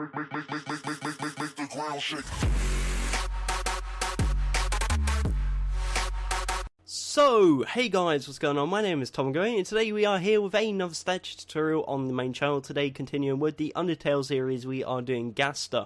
Make the ground shake. So, hey guys, what's going on? My name is Tom Gummy, and today we are here with another statue tutorial on the main channel. Today, continuing with the Undertale series, we are doing Gaster.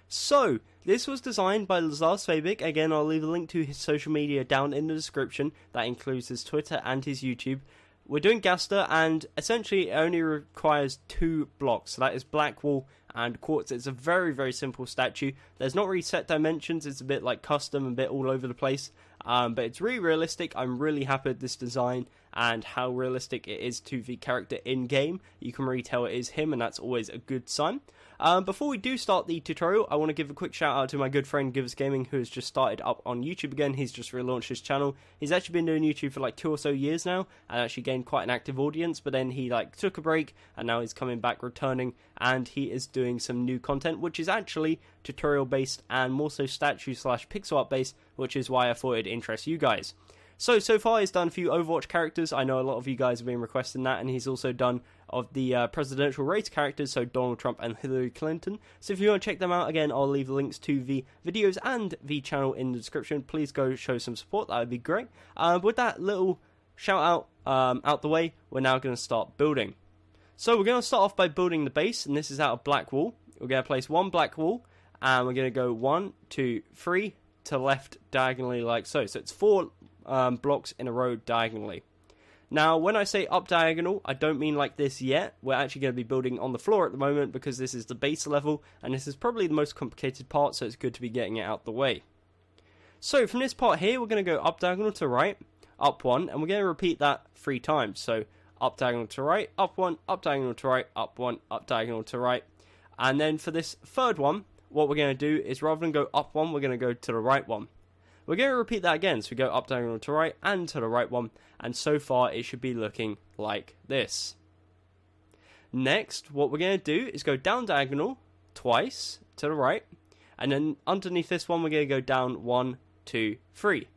So, this was designed by LazarSvabic. Again, I'll leave a link to his social media down in the description. That includes his Twitter and his YouTube. We're doing Gaster, and essentially it only requires 2 blocks. So that is black wool and quartz. It's a very, very simple statue. There's not really set dimensions. It's a bit like custom, a bit all over the place. But it's really realistic. I'm really happy with this design and how realistic it is to the character in-game. You can really tell it is him, and that's always a good sign. Before we do start the tutorial, I want to give a quick shout out to my good friend Givers Gaming, who has just started up on YouTube again. He's just relaunched his channel. He's actually been doing YouTube for like 2 or so years now, and actually gained quite an active audience, but then he took a break, and now he's coming back, returning, and he is doing some new content, which is actually tutorial based and more so statue / pixel art based, which is why I thought it'd interest you guys. So far he's done a few Overwatch characters. I know a lot of you guys have been requesting that, and he's also done of the presidential race characters, so Donald Trump and Hillary Clinton. So if you want to check them out, again, I'll leave links to the videos and the channel in the description. Please go show some support, that would be great. With that little shout out the way, we're now going to start building. So we're going to start off by building the base, and this is out of black wool. We're going to place 1 black wool, and we're going to go 1, 2, 3 to left diagonally like so. So it's 4 blocks in a row diagonally. Now, when I say up diagonal, I don't mean like this yet. We're actually going to be building on the floor at the moment because this is the base level, and this is probably the most complicated part, so it's good to be getting it out the way. So from this part here, we're going to go up diagonal to right, up 1, and we're going to repeat that 3 times. So up diagonal to right, up 1, up diagonal to right, up 1, up diagonal to right. And then for this third one, what we're going to do is rather than go up 1, we're going to go to the right 1. We're going to repeat that again, so we go up diagonal to right and to the right 1, and so far it should be looking like this. Next, what we're going to do is go down diagonal twice to the right, and then underneath this one we're going to go down 1, 2, 3.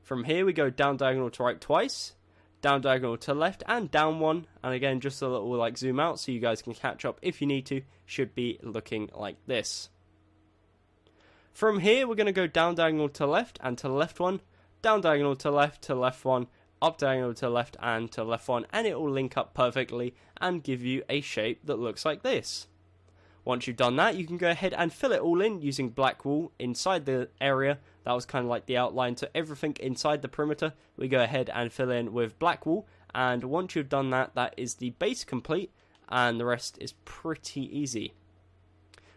From here we go down diagonal to right twice, down diagonal to left and down 1, and again just a little zoom out so you guys can catch up if you need to. Should be looking like this. From here, we're going to go down diagonal to left and to the left 1, down diagonal to left 1, up diagonal to left and to left 1, and it will link up perfectly and give you a shape that looks like this. Once you've done that, you can go ahead and fill it all in using black wool inside the area. That was kind of like the outline, so everything inside the perimeter, we go ahead and fill in with black wool, and once you've done that, that is the base complete, and the rest is pretty easy.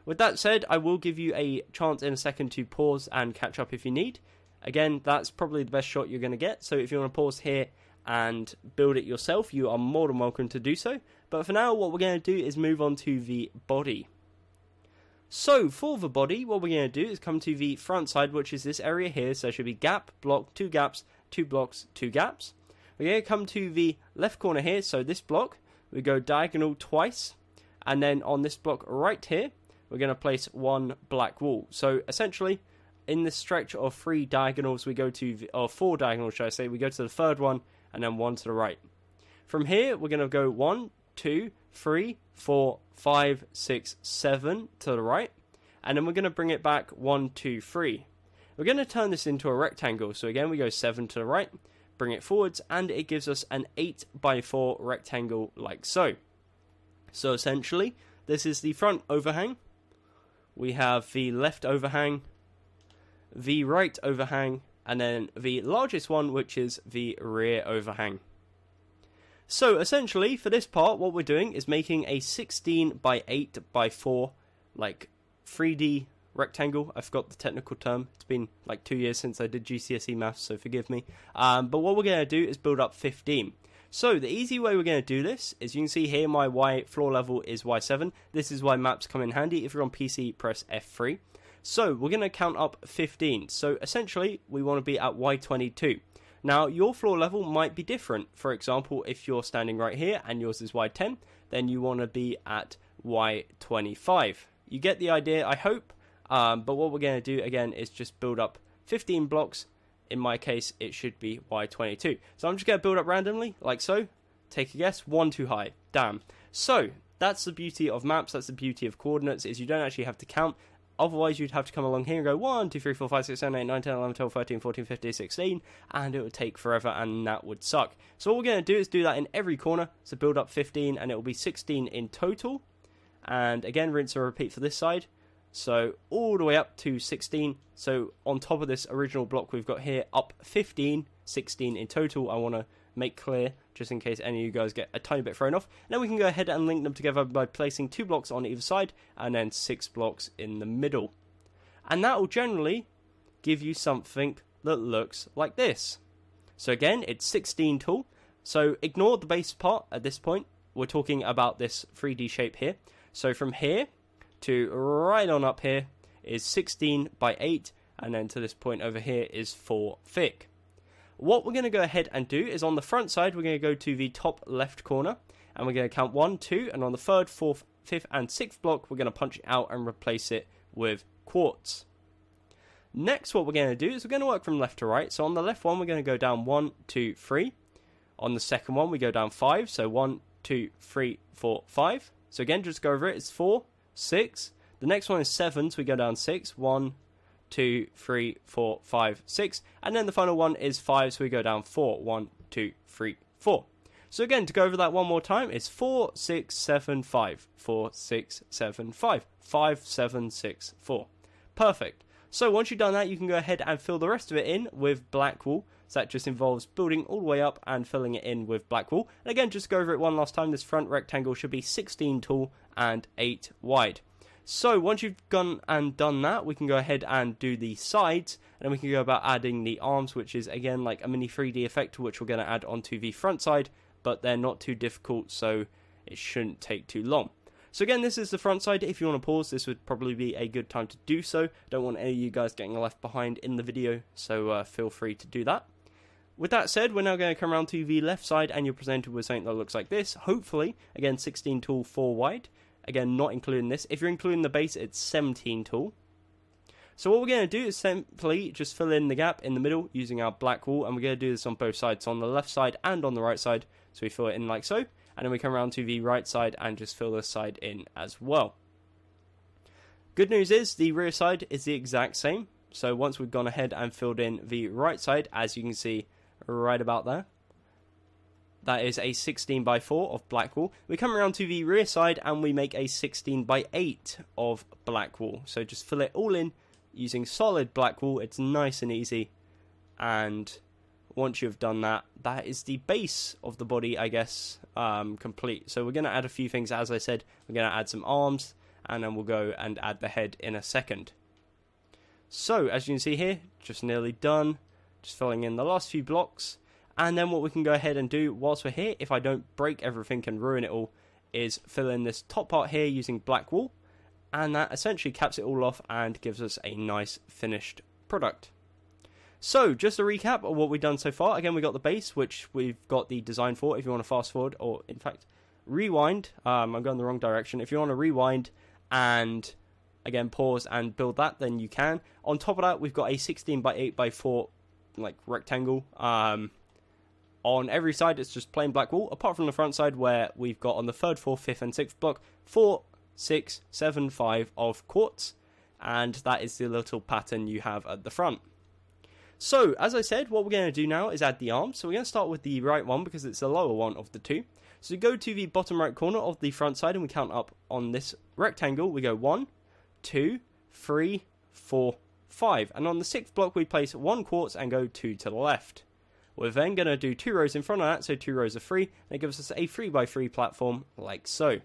With that said, I will give you a chance in a second to pause and catch up if you need. Again, that's probably the best shot you're going to get, so if you want to pause here and build it yourself, you are more than welcome to do so. But for now, what we're going to do is move on to the body. So, for the body, what we're going to do is come to the front side, which is this area here, so it should be gap, block, 2 gaps, 2 blocks, 2 gaps. We're going to come to the left corner here, so this block, we go diagonal twice, and then on this block right here, we're going to place 1 black wool. So essentially, in this stretch of 3 diagonals, we go to, or 4 diagonals, should I say, we go to the third one, and then 1 to the right. From here, we're going to go 1, 2, 3, 4, 5, 6, 7 to the right, and then we're going to bring it back 1, 2, 3. We're going to turn this into a rectangle. So again, we go 7 to the right, bring it forwards, and it gives us an 8 by 4 rectangle like so. So essentially, this is the front overhang. We have the left overhang, the right overhang, and then the largest one, which is the rear overhang. So essentially, for this part, what we're doing is making a 16 by 8 by 4, 3D rectangle. I forgot the technical term. It's been 2 years since I did GCSE maths, so forgive me. But what we're going to do is build up 15. So the easy way we're going to do this is you can see here my Y floor level is Y7. This is why maps come in handy. If you're on PC, press F3. So we're going to count up 15. So essentially, we want to be at Y22. Now, your floor level might be different. For example, if you're standing right here and yours is Y10, then you want to be at Y25. You get the idea, I hope. But what we're going to do, again, is just build up 15 blocks. In my case, it should be Y22. So I'm just going to build up randomly, like so. Take a guess. 1 too high. Damn. So, That's the beauty of maps, that's the beauty of coordinates, is you don't actually have to count. Otherwise, you'd have to come along here and go 1, 2, 3, 4, 5, 6, 7, 8, 9, 10, 11, 12, 13, 14, 15, 16, and it would take forever, and that would suck. So what we're going to do is do that in every corner, so build up 15, and it will be 16 in total. And again, rinse and repeat for this side. So all the way up to 16. So on top of this original block we've got here, up 15, 16 in total. I want to make clear, just in case any of you guys get a tiny bit thrown off. And then we can go ahead and link them together by placing 2 blocks on either side, and then 6 blocks in the middle. And that will generally give you something that looks like this. So again, it's 16 tall. So ignore the base part at this point. We're talking about this 3D shape here. So from here to right on up here is 16 by 8, and then to this point over here is 4 thick. What we're going to go ahead and do is on the front side, we're going to go to the top left corner, and we're going to count 1, 2, and on the 3rd, 4th, 5th, and 6th block, we're going to punch it out and replace it with quartz. Next, what we're going to do is we're going to work from left to right. So on the left one, we're going to go down 1, 2, 3. On the second one, we go down 5. So 1, 2, 3, 4, 5. So again, just go over it. It's 4, 6. The next one is 7, so we go down 6. 1, 2, 3, 4, 5, 6. And then the final one is 5, so we go down 4. 1, 2, 3, 4. So again, to go over that one more time, it's 4, 6, 7, 5. 4, 6, 7, 5. 5, 7, 6, 4. Perfect. So once you've done that, you can go ahead and fill the rest of it in with black wool. So that just involves building all the way up and filling it in with black wool. And again, just go over it one last time. This front rectangle should be 16 tall and 8 wide. So once you've gone and done that, we can go ahead and do the sides. And then we can go about adding the arms, which is again like a mini 3D effect, which we're going to add onto the front side. But they're not too difficult, so it shouldn't take too long. So again, this is the front side. If you want to pause, this would probably be a good time to do so. Don't want any of you guys getting left behind in the video, so feel free to do that. With that said, we're now going to come around to the left side, and you're presented with something that looks like this. Hopefully, again, 16 tall, 4 wide. Again, not including this. If you're including the base, it's 17 tall. So what we're going to do is simply just fill in the gap in the middle using our black wool, and we're going to do this on both sides, so on the left side and on the right side. So we fill it in like so, and then we come around to the right side and just fill this side in as well. Good news is the rear side is the exact same. So once we've gone ahead and filled in the right side, as you can see right about there, that is a 16 by 4 of black wool. We come around to the rear side and we make a 16 by 8 of black wool. So just fill it all in using solid black wool. It's nice and easy. And once you've done that, that is the base of the body, I guess, complete. So we're going to add a few things. As I said, we're going to add some arms, and then we'll go and add the head in a second. So as you can see here, just nearly done. Just filling in the last few blocks. And then what we can go ahead and do whilst we're here, if I don't break everything and ruin it all, is fill in this top part here using black wool. And that essentially caps it all off and gives us a nice finished product. So, just a recap of what we've done so far. Again, we got the base, which we've got the design for. If you want to fast forward, or in fact, rewind. I'm going the wrong direction. If you want to rewind and, again, pause and build that, then you can. On top of that, we've got a 16 by 8 by 4 like rectangle. On every side, it's just plain black wool, apart from the front side, where we've got on the 3rd, 4th, 5th, and 6th block, 4, 6, 7, 5 of quartz. And that is the little pattern you have at the front. So, as I said, what we're going to do now is add the arms. So we're going to start with the right one because it's the lower one of the two. So we go to the bottom right corner of the front side and we count up on this rectangle. We go 1, 2, 3, 4, 5. And on the 6th block we place 1 quartz and go 2 to the left. We're then going to do 2 rows in front of that, so 2 rows of 3. And it gives us a 3x3 platform like so.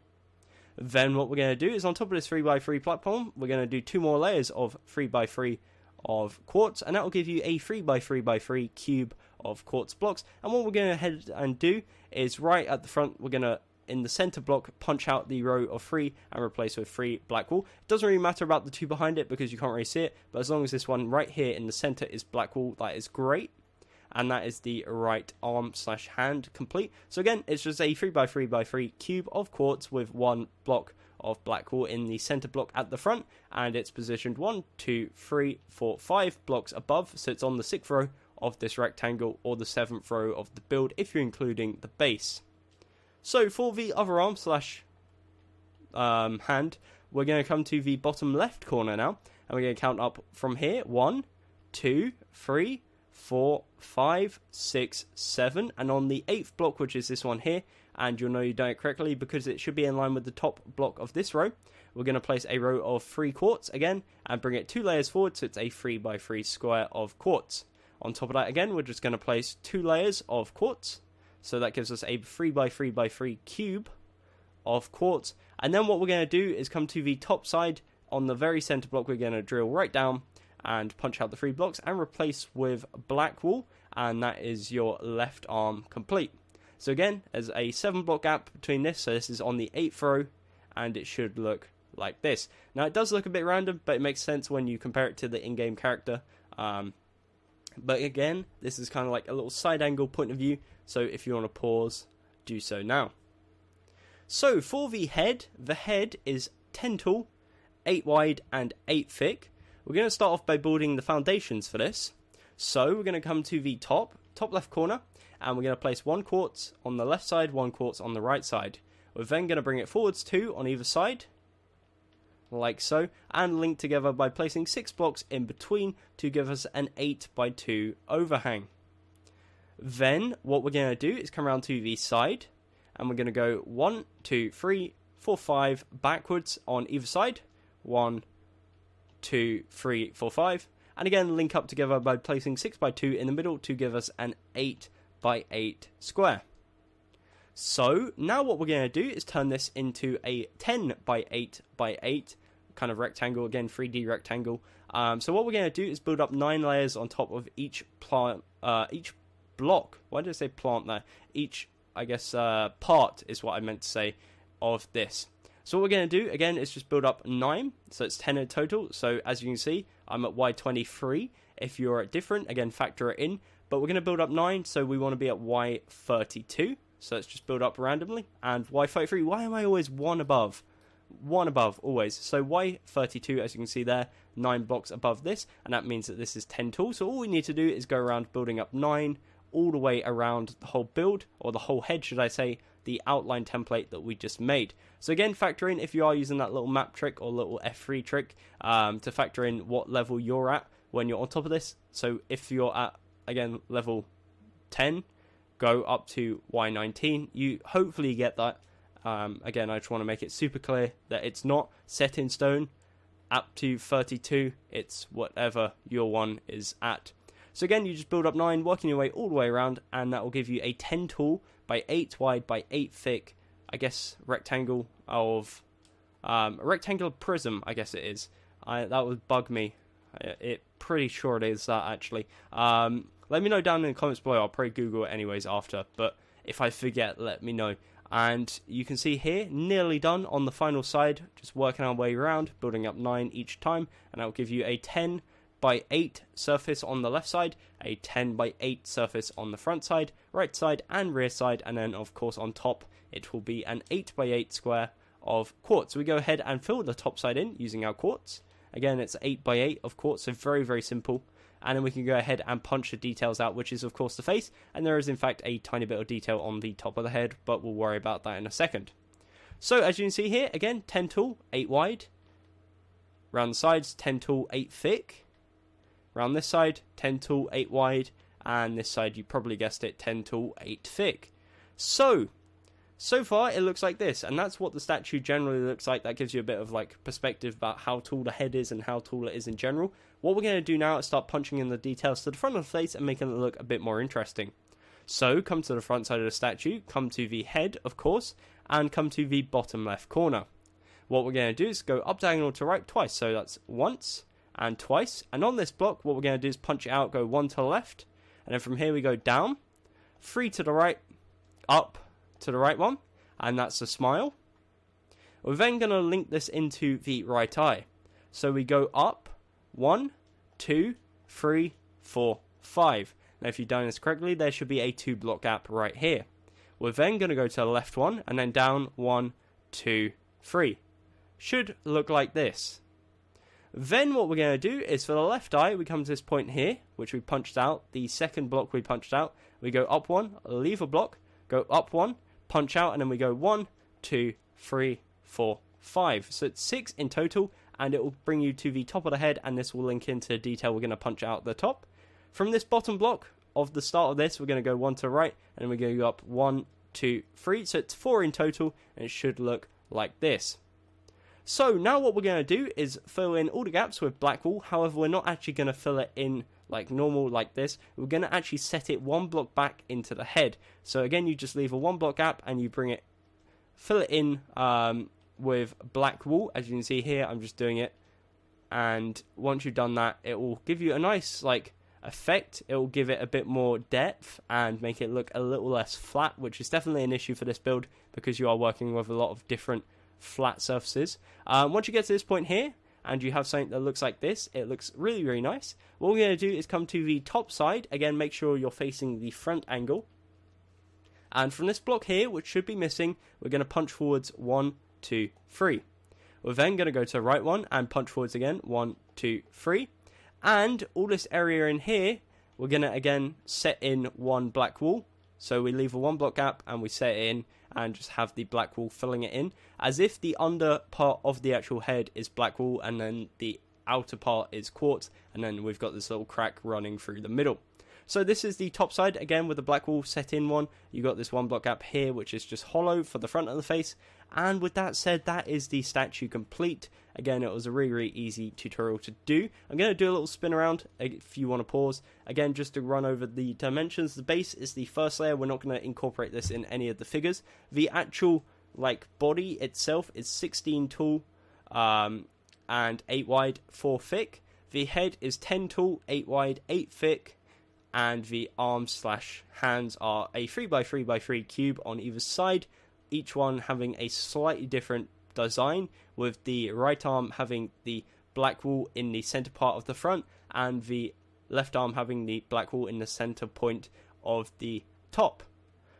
Then what we're going to do is on top of this 3x3 platform, we're going to do 2 more layers of 3x3 of quartz, and that will give you a 3x3x3 cube of quartz blocks. And what we're going to head and do is right at the front, we're going to, in the center block, punch out the row of 3 and replace with 3 black wool. It doesn't really matter about the 2 behind it because you can't really see it, but as long as this one right here in the center is black wool, that is great. And that is the right arm slash hand complete. So again, it's just a 3x3x3 cube of quartz with 1 block of black wool in the center block at the front, and it's positioned 1, 2, 3, 4, 5 blocks above, so it's on the 6th row of this rectangle or the 7th row of the build if you're including the base. So for the other arm slash hand, we're going to come to the bottom left corner now, and we're going to count up from here. 1, 2, 3, 4, 5, 6, 7, and on the 8th block, which is this one here, and you'll know you've done it correctly because it should be in line with the top block of this row, we're going to place a row of 3 quartz again, and bring it 2 layers forward, so it's a 3x3 square of quartz. On top of that again, we're just going to place 2 layers of quartz, so that gives us a 3x3x3 cube of quartz. And then what we're going to do is come to the top side. On the very center block, we're going to drill right down and punch out the 3 blocks and replace with black wool, and that is your left arm complete. So again, there's a 7 block gap between this, so this is on the 8th row, and it should look like this. Now it does look a bit random, but it makes sense when you compare it to the in-game character. But again, this is kind of like a little side angle point of view, so if you want to pause, do so now. So for the head is 10 tall, 8 wide, and 8 thick. We're going to start off by building the foundations for this. So we're going to come to the top left corner, and we're going to place 1 quartz on the left side, 1 quartz on the right side. We're then going to bring it forwards 2 on either side, like so, and link together by placing 6 blocks in between to give us an 8x2 overhang. Then what we're going to do is come around to the side, and we're going to go 1, 2, 3, 4, 5 backwards on either side. 1, 2, 3, 4, 5, and again link up together by placing 6x2 in the middle to give us an 8x8 square. So now what we're going to do is turn this into a 10x8x8 kind of rectangle, again 3D rectangle. So what we're going to do is build up 9 layers on top of each block. Why did I say plant there? Each, I guess, part is what I meant to say of this. So what we're going to do, again, is just build up 9, so it's 10 in total. So as you can see, I'm at Y23. If you're at different, again, factor it in. But we're going to build up 9, so we want to be at Y32. So let's just build up randomly. And Y33, why am I always one above? One above, always. So Y32, as you can see there, 9 blocks above this. And that means that this is 10 tall. So all we need to do is go around building up 9 all the way around the whole build, or the whole head, should I say, the outline template that we just made. So again, factor in, if you are using that little map trick or little F3 trick, to factor in what level you're at when you're on top of this. So if you're at, again, level 10, go up to Y19. You hopefully get that. Again, I just want to make it super clear that it's not set in stone. Up to 32, it's whatever your one is at. So again, you just build up 9, working your way all the way around, and that will give you a 10 tall by 8 wide by 8 thick, I guess, rectangle of a rectangular prism, I guess it is. That would bug me. Pretty sure it is that, actually. Let me know down in the comments below. I'll probably Google it anyways after, but if I forget, let me know. And you can see here, nearly done on the final side, just working our way around, building up 9 each time, and that will give you a 10 by 8 surface on the left side, a 10 by 8 surface on the front side, right side and rear side, and then of course on top it will be an 8 by 8 square of quartz. So we go ahead and fill the top side in using our quartz. Again, it's 8 by 8 of quartz, so very, very simple. And then we can go ahead and punch the details out, which is of course the face, and there is in fact a tiny bit of detail on the top of the head, but we'll worry about that in a second. So as you can see here, again, 10 tall, 8 wide. Round the sides, 10 tall, 8 thick. Around this side, 10 tall, 8 wide, and this side, you probably guessed it, 10 tall, 8 thick. So far it looks like this, and that's what the statue generally looks like. That gives you a bit of like perspective about how tall the head is and how tall it is in general. What we're going to do now is start punching in the details to the front of the face and making it look a bit more interesting. So come to the front side of the statue, come to the head, of course, and come to the bottom left corner. What we're going to do is go up diagonal to right twice, so that's once and twice, and on this block what we're going to do is punch it out, go 1 to the left, and then from here we go down, 3 to the right, up to the right one, and that's a smile. We're then going to link this into the right eye, so we go up 1, 2, 3, 4, 5. Now if you've done this correctly, there should be a 2 block gap right here. We're then going to go to the left one, and then down 1, 2, 3. Should look like this. Then what we're going to do is for the left eye, we come to this point here, which we punched out, the second block we punched out. We go up 1, leave a block, go up 1, punch out, and then we go 1, 2, 3, 4, 5. So it's 6 in total, and it will bring you to the top of the head, and this will link into detail we're going to punch out the top. From this bottom block of the start of this, we're going to go 1 to the right, and then we're going to go up 1, 2, 3. So it's 4 in total, and it should look like this. So now what we're going to do is fill in all the gaps with black wool. However, we're not actually going to fill it in like normal like this. We're going to actually set it 1 block back into the head. So again, you just leave a 1 block gap and you fill it in with black wool. As you can see here, I'm just doing it. And once you've done that, it will give you a nice like effect. It will give it a bit more depth and make it look a little less flat, which is definitely an issue for this build because you are working with a lot of different flat surfaces. Once you get to this point here and you have something that looks like this, it looks really, really nice. What we're going to do is come to the top side. Again, make sure you're facing the front angle. And from this block here, which should be missing, we're going to punch forwards 1, 2, 3. We're then going to go to the right one and punch forwards again 1, 2, 3. And all this area in here, we're going to again set in 1 black wool. So we leave a 1 block gap and we set it in and just have the black wool filling it in, as if the under part of the actual head is black wool and then the outer part is quartz, and then we've got this little crack running through the middle. So this is the top side, again with the black wool set in one. You got this 1 block gap here, which is just hollow for the front of the face. And with that said, that is the statue complete. Again, it was a really, really easy tutorial to do. I'm going to do a little spin around if you want to pause. Again, just to run over the dimensions. The base is the first layer. We're not going to incorporate this in any of the figures. The actual like body itself is 16 tall and 8 wide, 4 thick. The head is 10 tall, 8 wide, 8 thick. And the arms / hands are a 3x3x3 cube on either side, each one having a slightly different design, with the right arm having the black wool in the center part of the front and the left arm having the black wool in the center point of the top.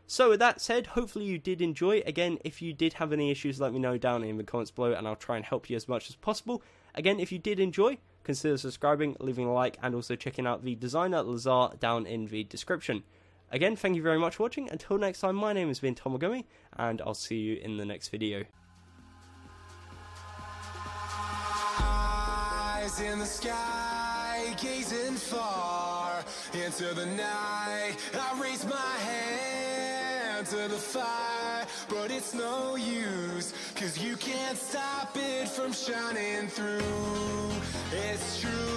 So with that said, hopefully you did enjoy. Again, if you did have any issues, let me know down in the comments below and I'll try and help you as much as possible. Again, if you did enjoy, consider subscribing, leaving a like, and also checking out the designer Lazar down in the description. Again, thank you very much for watching. Until next time, my name has been Gummy, and I'll see you in the next video. Eyes in the sky, gazing far into the night. I raise my hand to the fire, but it's no use, 'cause you can't stop it from shining through. It's true.